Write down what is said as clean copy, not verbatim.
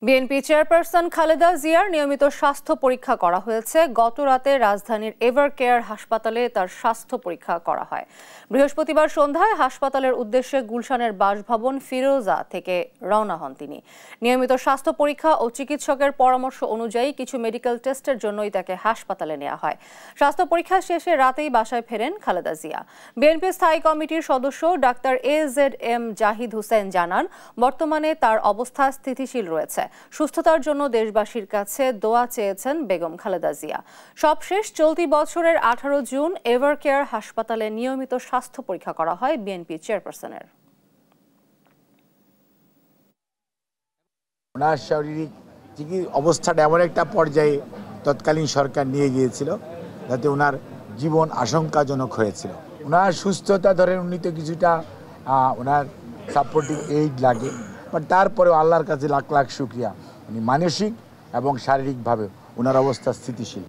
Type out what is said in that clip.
BNP chairperson Khaleda জিয়ার নিয়মিত স্বাস্থ্য পরীক্ষা করা হয়েছে। গত রাতে রাজধানীর এভার কেয়ার হাসপাতালে তার স্বাস্থ্য পরীক্ষা করা হয়। বৃহস্পতিবার সন্ধ্যায় হাসপাতালের উদ্দেশ্যে গুলশানের বাসভবন ফিরোজা থেকে রওনা হন তিনি। নিয়মিত স্বাস্থ্য পরীক্ষা ও চিকিৎসকের পরামর্শ অনুযায়ী কিছু মেডিকেল টেস্টের জন্যই তাকে হাসপাতালে নেওয়া হয়। স্বাস্থ্য পরীক্ষা শেষে রাতেই বাসায় ফেরেন খালেদা জিয়া। বিএনপি স্থায়ী কমিটির সদস্য ডাক্তার AZM জাহিদ হোসেন জানান, বর্তমানে তার অবস্থা স্থিতিশীল রয়েছে। সুস্থতার জন্য দেশবাসীর কাছে দোয়া চেয়েছেন বেগম খালেদা জিয়া। সবশেষ চলতি বছরের 18 জুন এভার কেয়ার হাসপাতালে নিয়মিত স্বাস্থ্য পরীক্ষা করা হয় বিএনপি চেয়ারপারসনের। ওনার শারীরিক অবস্থাটা এমন একটা পর্যায়ে তৎকালীন সরকার নিয়ে গিয়েছিল যাতে ওনার জীবন আশঙ্কাজনক হয়েছিল। ওনার সুস্থতা ধরেন উনি তো কিছুটা ওনার সাপোর্টিং এইড লাগে, বাট তারপরেও আল্লাহর কাছে লাখ লাখ শুকরিয়া, উনি মানসিক এবং শারীরিকভাবে ওনার অবস্থা স্থিতিশীল।